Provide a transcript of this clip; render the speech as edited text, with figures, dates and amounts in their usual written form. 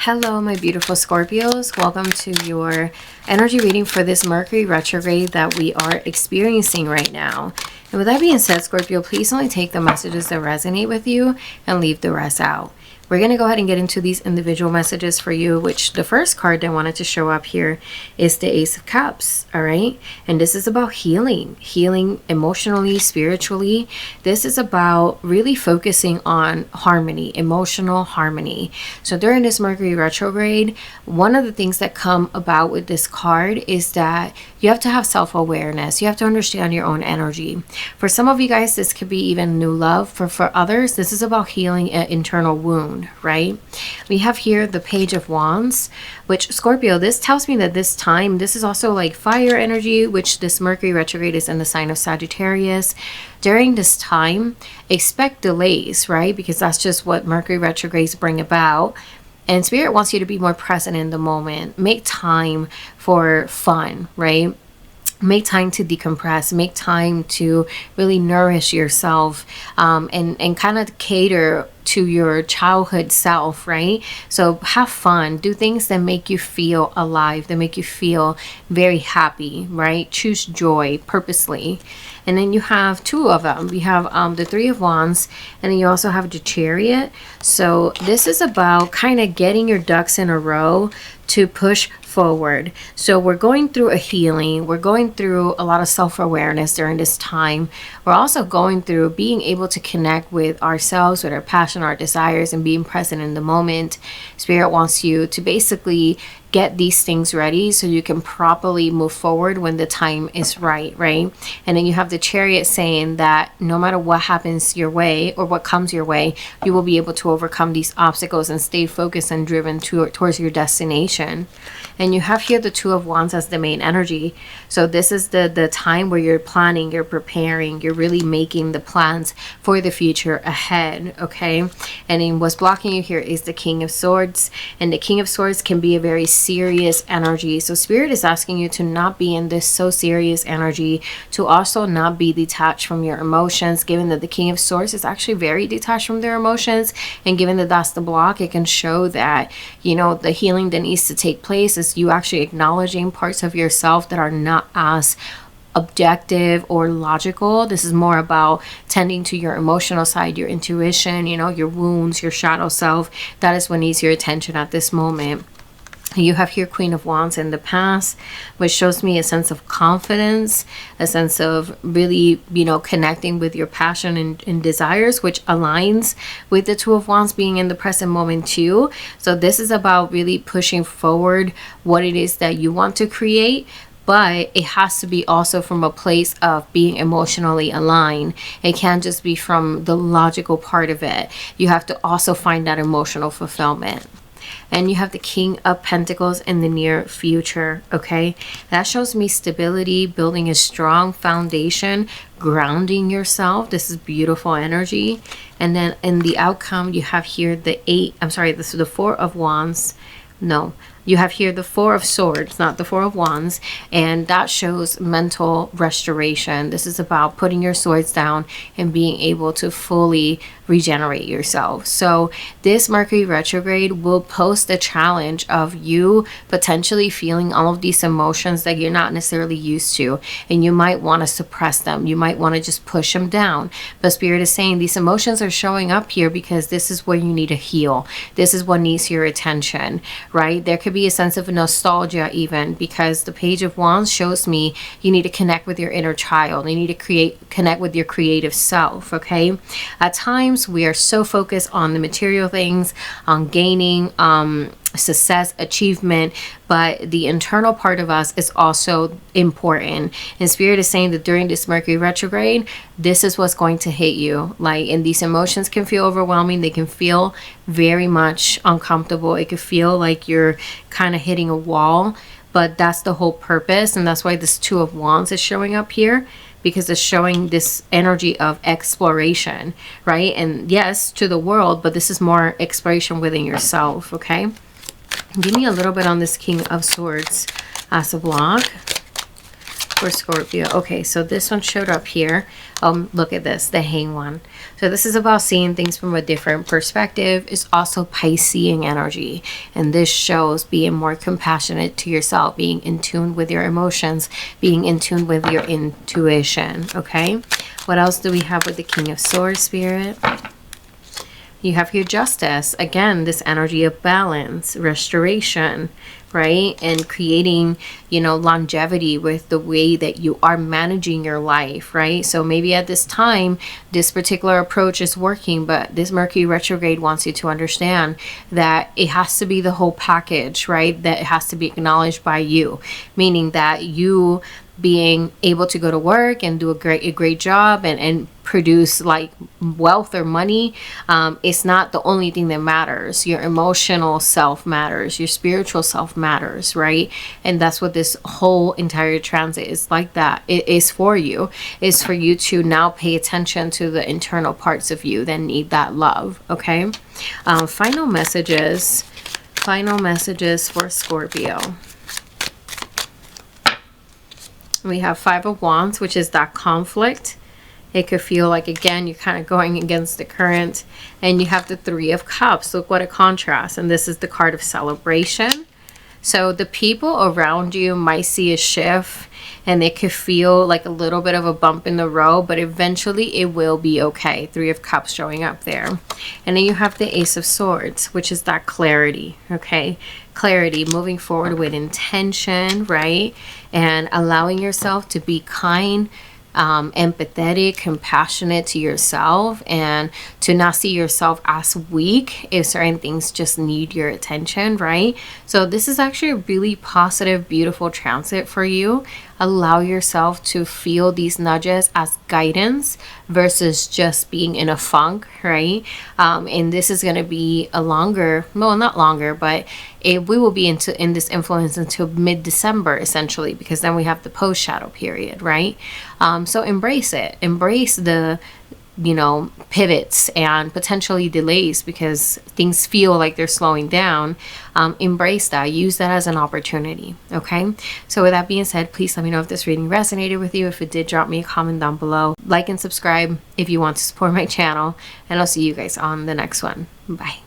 Hello, my beautiful Scorpios. Welcome to your energy reading for this Mercury retrograde that we are experiencing right now. And with that being said, Scorpio, please only take the messages that resonate with you and leave the rest out. We're going to go ahead and get into these individual messages for you, which the first card that wanted to show up here is the Ace of Cups, all right? And this is about healing emotionally, spiritually. This is about really focusing on harmony, emotional harmony. So during this Mercury retrograde, one of the things that come about with this card is that you have to have self-awareness. You have to understand your own energy. For some of you guys, this could be even new love. For others, this is about healing an internal wound, right? We have here the Page of Wands, which Scorpio, this tells me that this time, this is also like fire energy, which this Mercury retrograde is in the sign of Sagittarius. During this time, expect delays, right? Because that's just what Mercury retrogrades bring about. And Spirit wants you to be more present in the moment. Make time for fun, right? Make time to decompress. Make time to really nourish yourself and kind of cater to your childhood self, right? So have fun. Do things that make you feel alive, that make you feel very happy, right? Choose joy purposely. And then you have two of them. You have the Three of Wands, and then you also have the Chariot. So this is about kind of getting your ducks in a row to push forward. So we're going through a healing. We're going through a lot of self-awareness during this time. We're also going through being able to connect with ourselves, with our passion, our desires, and being present in the moment. Spirit wants you to basically get these things ready so you can properly move forward when the time is right? And then you have the Chariot saying that no matter what happens your way or what comes your way, you will be able to overcome these obstacles and stay focused and driven towards your destination. And you have here the Two of Wands as the main energy. So this is the time where you're planning, you're preparing, you're really making the plans for the future ahead, okay? And then what's blocking you here is the King of Swords. And the King of Swords can be a very serious energy. So Spirit is asking you to not be in this so serious energy, to also not be detached from your emotions, given that the King of Swords is actually very detached from their emotions. And given that that's the block, it can show that, you know, the healing that needs to take place is you actually acknowledging parts of yourself that are not as objective or logical. This is more about tending to your emotional side, your intuition, you know, your wounds, your shadow self. That is what needs your attention at this moment. You have here Queen of Wands in the past, which shows me a sense of confidence, a sense of really, you know, connecting with your passion and desires, which aligns with the Two of Wands being in the present moment too. So this is about really pushing forward what it is that you want to create, but it has to be also from a place of being emotionally aligned. It can't just be from the logical part of it. You have to also find that emotional fulfillment. And you have the King of Pentacles in the near future, okay? That shows me stability, building a strong foundation, grounding yourself. This is beautiful energy. And then in the outcome, you have here the this is the Four of Wands. No, you have here the Four of Swords, not the Four of Wands, and that shows mental restoration. This is about putting your swords down and being able to fully regenerate yourself. So this Mercury retrograde will pose the challenge of you potentially feeling all of these emotions that you're not necessarily used to, and you might want to suppress them. You might want to just push them down. But Spirit is saying these emotions are showing up here because this is where you need to heal. This is what needs your attention, right? There could be a sense of nostalgia even, because the Page of Wands shows me you need to connect with your inner child. You need to connect with your creative self, okay? At times we are so focused on the material things, on gaining success, achievement, but the internal part of us is also important. And Spirit is saying that during this Mercury retrograde, this is what's going to hit you. And these emotions can feel overwhelming. They can feel very much uncomfortable. It could feel like you're kind of hitting a wall, but that's the whole purpose. And that's why this Two of Wands is showing up here, because it's showing this energy of exploration, right? And yes, to the world, but this is more exploration within yourself, okay? Give me a little bit on this King of Swords as a block. for Scorpio. Okay, so this one showed up here. Look at this, the hang one. So this is about seeing things from a different perspective. It's also Piscean energy, and this shows being more compassionate to yourself, being in tune with your emotions, being in tune with your intuition. Okay, what else do we have with the King of Swords, Spirit? You have your Justice. Again, this energy of balance, restoration, right? And creating, you know, longevity with the way that you are managing your life, right? So maybe at this time, this particular approach is working, but this Mercury retrograde wants you to understand that it has to be the whole package, right? That it has to be acknowledged by you, meaning that you being able to go to work and do a great job and produce like wealth or money, it's not the only thing that matters. Your emotional self matters, your spiritual self matters, right? And that's what this whole entire transit is like. That it is for you. It's for you to now pay attention to the internal parts of you that need that love. Okay. Final messages for Scorpio. We have Five of Wands, which is that conflict. It could feel like, again, you're kind of going against the current. And you have the Three of Cups. Look what a contrast. And this is the card of celebration. So the people around you might see a shift, and it could feel like a little bit of a bump in the road, but eventually it will be okay. Three of Cups showing up there. And then you have the Ace of Swords, which is that clarity, okay? Clarity, moving forward with intention, right? And allowing yourself to be kind, empathetic, compassionate to yourself, and to not see yourself as weak if certain things just need your attention, right? So this is actually a really positive, beautiful transit for you. Allow yourself to feel these nudges as guidance versus just being in a funk, right? And this is going to be a longer, well, not longer, but we will be in this influence until mid-December, essentially, because then we have the post-shadow period, right? So embrace it. Embrace the, you know, pivots and potentially delays because things feel like they're slowing down. Embrace that. Use that as an opportunity. Okay. So with that being said, please let me know if this reading resonated with you. If it did, drop me a comment down below. Like and subscribe if you want to support my channel. And I'll see you guys on the next one. Bye.